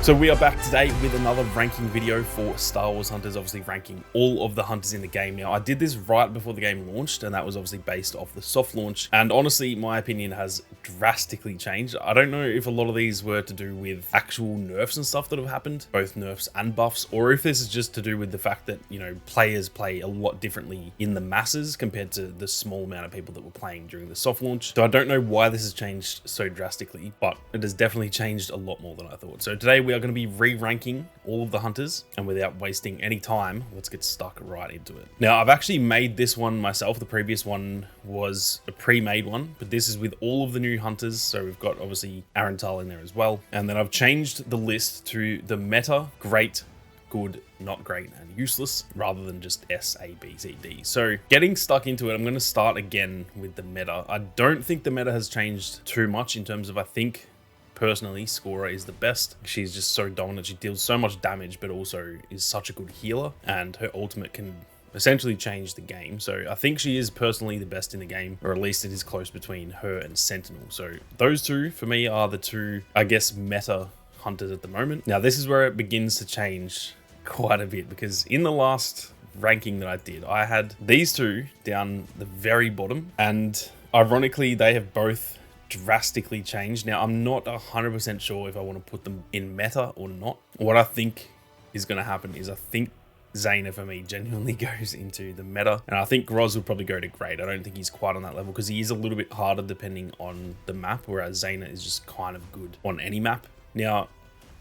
So we are back today with another ranking video for Star Wars Hunters, obviously ranking all of the hunters in the game. Now, I did this right before the game launched, and that was obviously based off the soft launch. And honestly, my opinion has drastically changed. I don't know if a lot of these were to do with actual nerfs and stuff that have happened, both nerfs and buffs, or if this is just to do with the fact that, you know, players play a lot differently in the masses compared to the small amount of people that were playing during the soft launch. So I don't know why this has changed so drastically, but it has definitely changed a lot more than I thought. So today we are going to be re-ranking all of the hunters, and without wasting any time, let's get stuck right into it. Now, I've actually made this one myself. The previous one was a pre-made one, but this is with all of the new hunters. So we've got obviously Arantal in there as well. And then I've changed the list to the meta, great, good, not great, and useless, rather than just S, A, B, C, D. So getting stuck into it, I'm going to start again with the meta. I don't think the meta has changed too much in terms of, I think, personally, Skora is the best. She's just so dominant. She deals so much damage, but also is such a good healer, and her ultimate can essentially change the game. So I think she is personally the best in the game, or at least it is close between her and Sentinel. So those two, for me, are the two, I guess, meta hunters at the moment. Now, this is where it begins to change quite a bit, because in the last ranking that I did, I had these two down the very bottom, and ironically, they have both drastically changed. Now, I'm not 100% sure if I want to put them in meta or not. What I think is going to happen is I think Zaina for me genuinely goes into the meta, and I think Groz will probably go to great. I don't think he's quite on that level because he is a little bit harder depending on the map, whereas Zaina is just kind of good on any map. Now,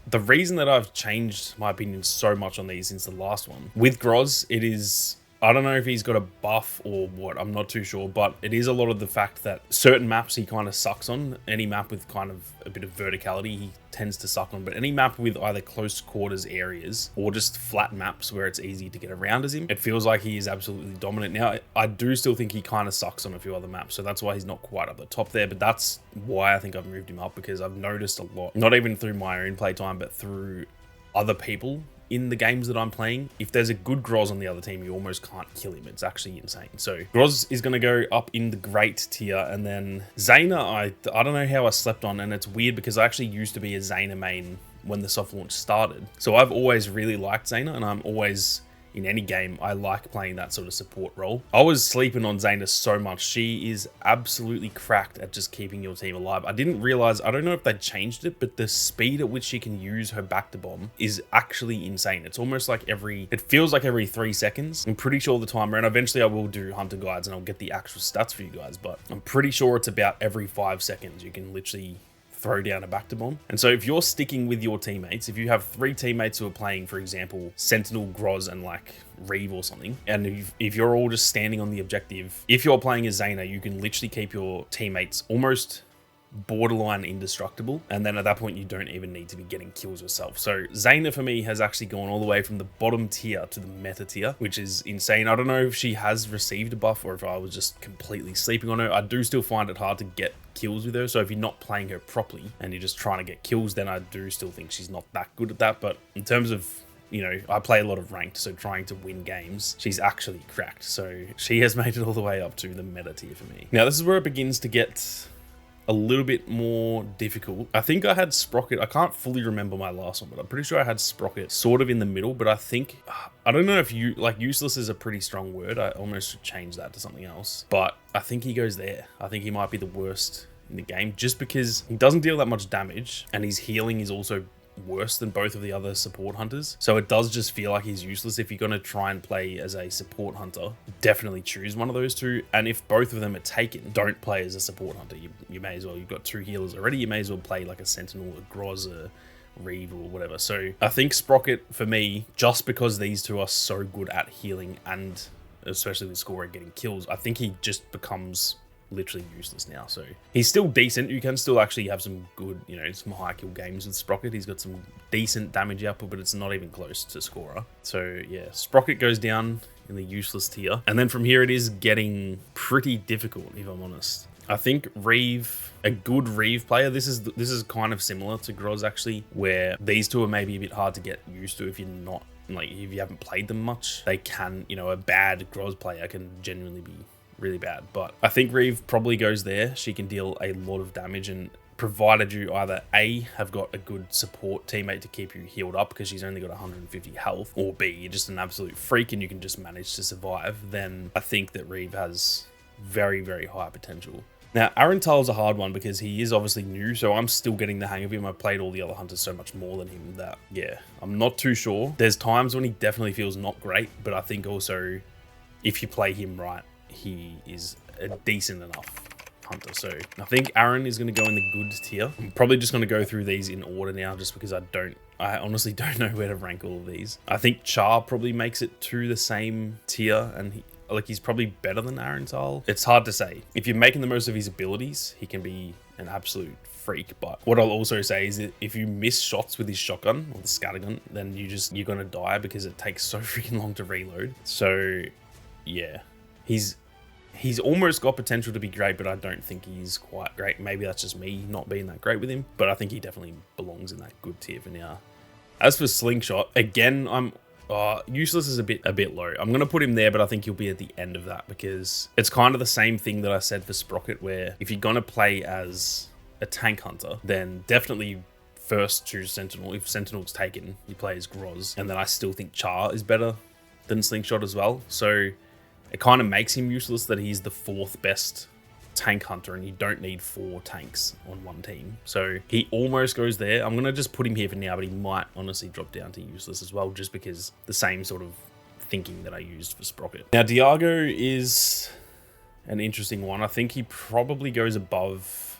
the reason that I've changed my opinion so much on these since the last one, with Groz, it is, I don't know if he's got a buff or what, I'm not too sure, but it is a lot of the fact that certain maps he kind of sucks on. Any map with kind of a bit of verticality, he tends to suck on, but any map with either close quarters areas or just flat maps where it's easy to get around as him, it feels like he is absolutely dominant. Now, I do still think he kind of sucks on a few other maps, so that's why he's not quite up the top there, but that's why I think I've moved him up, because I've noticed a lot, not even through my own playtime, but through other people in the games that I'm playing, if there's a good Groz on the other team, you almost can't kill him. It's actually insane. So Groz is going to go up in the great tier, and then Zaina, I don't know how I slept on, and it's weird because I actually used to be a Zaina main when the soft launch started. So I've always really liked Zaina, and I'm always, in any game, I like playing that sort of support role. I was sleeping on Zaina so much. She is absolutely cracked at just keeping your team alive. I didn't realize, I don't know if they changed it, but the speed at which she can use her back to bomb is actually insane. It's almost like it feels like every 3 seconds. I'm pretty sure the timer, and eventually I will do hunter guides and I'll get the actual stats for you guys, but I'm pretty sure it's about every 5 seconds you can literally throw down a back to bomb. And so if you're sticking with your teammates, if you have 3 teammates who are playing, for example, Sentinel, Groz, and like Reeve or something, and if you're all just standing on the objective, if you're playing as Zaina, you can literally keep your teammates almost borderline indestructible, and then at that point you don't even need to be getting kills yourself. So Zaina for me has actually gone all the way from the bottom tier to the meta tier, which is insane. I don't know if she has received a buff or if I was just completely sleeping on her. I do still find it hard to get kills with her, so if you're not playing her properly and you're just trying to get kills, then I do still think she's not that good at that. But in terms of, you know, I play a lot of ranked, so trying to win games, she's actually cracked. So she has made it all the way up to the meta tier for me. Now, this is where it begins to get a little bit more difficult. I think I had Sprocket. I can't fully remember my last one, but I'm pretty sure I had Sprocket sort of in the middle, but I think, I don't know if useless is a pretty strong word. I almost should change that to something else, but I think he goes there. I think he might be the worst in the game just because he doesn't deal that much damage, and his healing is also worse than both of the other support hunters. So it does just feel like he's useless. If you're going to try and play as a support hunter, definitely choose one of those two. And if both of them are taken, don't play as a support hunter. You may as well, you've got 2 healers already, you may as well play like a Sentinel, a Groz, a Reeve, or whatever. So I think Sprocket for me, just because these two are so good at healing and especially the scorer getting kills, I think he just becomes literally useless now. So he's still decent. You can still actually have some good, you know, some high kill games with Sprocket. He's got some decent damage output, but it's not even close to Scorer. So yeah, Sprocket goes down in the useless tier. And then from here, it is getting pretty difficult, if I'm honest. I think Reeve, a good Reeve player, this is kind of similar to Groz actually, where these two are maybe a bit hard to get used to if you're not, like, if you haven't played them much. They can, you know, a bad Groz player can genuinely be really bad, but I think Reeve probably goes there. She can deal a lot of damage and provided you either A, have got a good support teammate to keep you healed up because she's only got 150 health, or B, you're just an absolute freak and you can just manage to survive, then I think that Reeve has very, very high potential. Now, Arental's a hard one because he is obviously new, so I'm still getting the hang of him. I've played all the other hunters so much more than him that, yeah, I'm not too sure. There's times when he definitely feels not great, but I think also if you play him right, he is a decent enough hunter. So I think Aaron is going to go in the good tier. I'm probably just going to go through these in order now just because I honestly don't know where to rank all of these. I think Char probably makes it to the same tier, and he's probably better than Arental. It's hard to say. If you're making the most of his abilities, he can be an absolute freak. But what I'll also say is that if you miss shots with his shotgun or the scattergun, then you're gonna die because it takes so freaking long to reload. So yeah, he's almost got potential to be great, but I don't think he's quite great. Maybe that's just me not being that great with him, but I think he definitely belongs in that good tier for now. As for Slingshot, again, Useless is a bit low. I'm going to put him there, but I think he'll be at the end of that because it's kind of the same thing that I said for Sprocket, where if you're going to play as a tank hunter, then definitely first choose Sentinel. If Sentinel's taken, you play as Groz, and then I still think Char is better than Slingshot as well. So it kind of makes him useless that he's the 4th best tank hunter and you don't need 4 tanks on one team. So he almost goes there. I'm going to just put him here for now, but he might honestly drop down to useless as well, just because the same sort of thinking that I used for Sprocket. Now, Diago is an interesting one. I think he probably goes above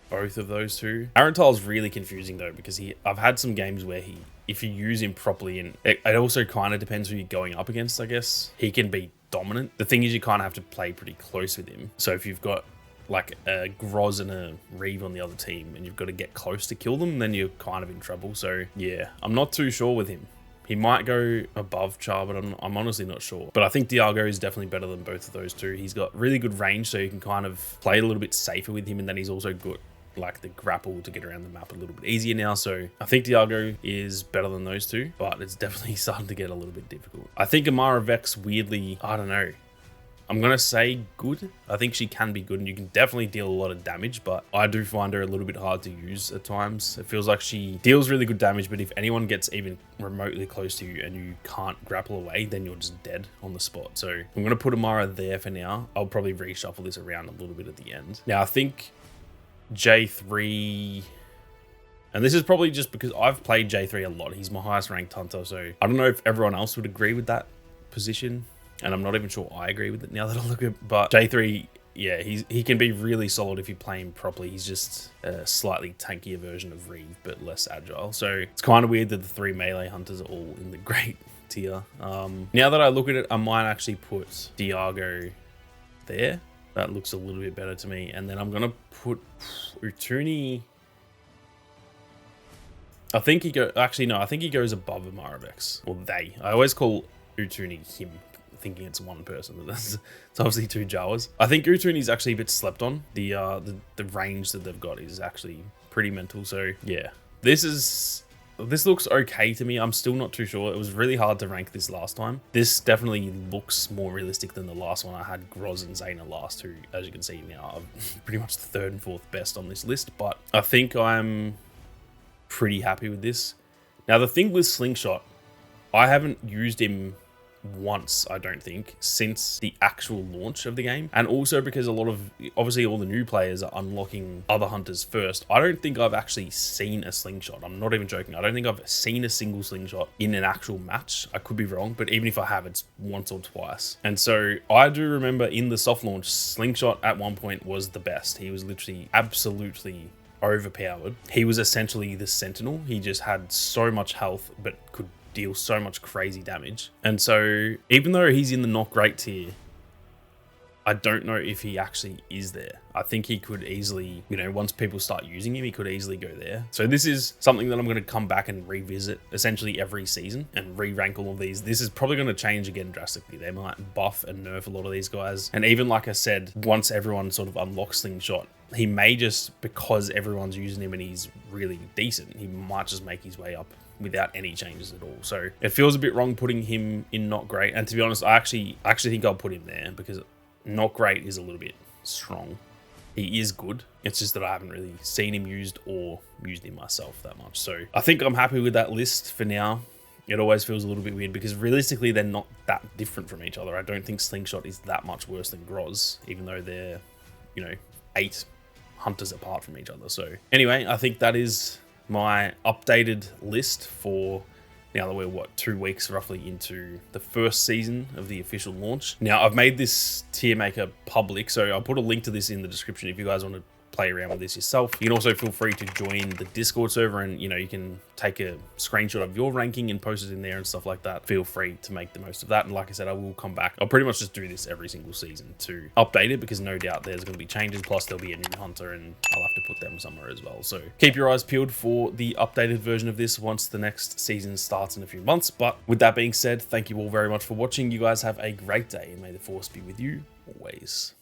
both of those two. Arental's really confusing though, because I've had some games where if you use him properly, and it also kind of depends who you're going up against, I guess, he can be dominant. The thing is, you kind of have to play pretty close with him. So if you've got like a Groz and a Reeve on the other team and you've got to get close to kill them, then you're kind of in trouble. So yeah, I'm not too sure with him. He might go above Char, but I'm honestly not sure. But I think Diago is definitely better than both of those two. He's got really good range, so you can kind of play a little bit safer with him, and then he's also good like the grapple to get around the map a little bit easier now. So I think Diago is better than those two, but it's definitely starting to get a little bit difficult. I think Amara Vex, weirdly, I don't know, I'm going to say good. I think she can be good and you can definitely deal a lot of damage, but I do find her a little bit hard to use at times. It feels like she deals really good damage, but if anyone gets even remotely close to you and you can't grapple away, then you're just dead on the spot. So I'm going to put Amara there for now. I'll probably reshuffle this around a little bit at the end. Now, I think J3, and this is probably just because I've played J3 a lot. He's my highest ranked hunter, so I don't know if everyone else would agree with that position, and I'm not even sure I agree with it now that I look at it. But J3, yeah, he can be really solid if you play him properly. He's just a slightly tankier version of Reeve, but less agile. So it's kind of weird that the 3 melee hunters are all in the great tier. Now that I look at it, I might actually put Diago there. That looks a little bit better to me. And then I'm going to put Utuni. I think he goes above Amara Vex. Or they. I always call Utuni him, thinking it's one person, but it's obviously 2 Jawas. I think Utuni's actually a bit slept on. The range that they've got is actually pretty mental. So yeah, this looks okay to me. I'm still not too sure. It was really hard to rank this last time. This definitely looks more realistic than the last one. I had Groz and Zaina last, who, as you can see now, are pretty much the 3rd and 4th best on this list. But I think I'm pretty happy with this. Now, the thing with Slingshot, I haven't used him once, I don't think, since the actual launch of the game. And also because obviously all the new players are unlocking other hunters first. I don't think I've actually seen a Slingshot. I'm not even joking. I don't think I've seen a single Slingshot in an actual match. I could be wrong, but even if I have, it's once or twice. And so I do remember in the soft launch, Slingshot at one point was the best. He was literally absolutely overpowered. He was essentially the Sentinel. He just had so much health, but could deal so much crazy damage. And so even though he's in the not great tier, I don't know if he actually is there. I think he could easily, once people start using him, he could easily go there. So this is something that I'm going to come back and revisit essentially every season and re-rank all of these. This is probably going to change again drastically. They might buff and nerf a lot of these guys. And even like I said, once everyone sort of unlocks Slingshot, he may just, because everyone's using him and he's really decent, he might just make his way up without any changes at all. So it feels a bit wrong putting him in not great. And to be honest, I actually think I'll put him there because not great is a little bit strong. he is good. It's just that I haven't really seen him used or used him myself that much. So I think I'm happy with that list for now. It always feels a little bit weird because realistically they're not that different from each other. I don't think Slingshot is that much worse than Groz, even though they're, you know, 8 hunters apart from each other. So anyway, I think that is my updated list for now that we're 2 weeks roughly into the first season of the official launch. Now I've made this tier maker public, so I'll put a link to this in the description if you guys want to play around with this yourself. You can also feel free to join the Discord server, and you can take a screenshot of your ranking and post it in there and stuff like that. Feel free to make the most of that. And like I said, I will come back. I'll pretty much just do this every single season to update it, because no doubt there's going to be changes. Plus there'll be a new hunter and I'll have to put them somewhere as well. So keep your eyes peeled for the updated version of this once the next season starts in a few months. But with that being said, thank you all very much for watching. You guys have a great day, and may the force be with you always.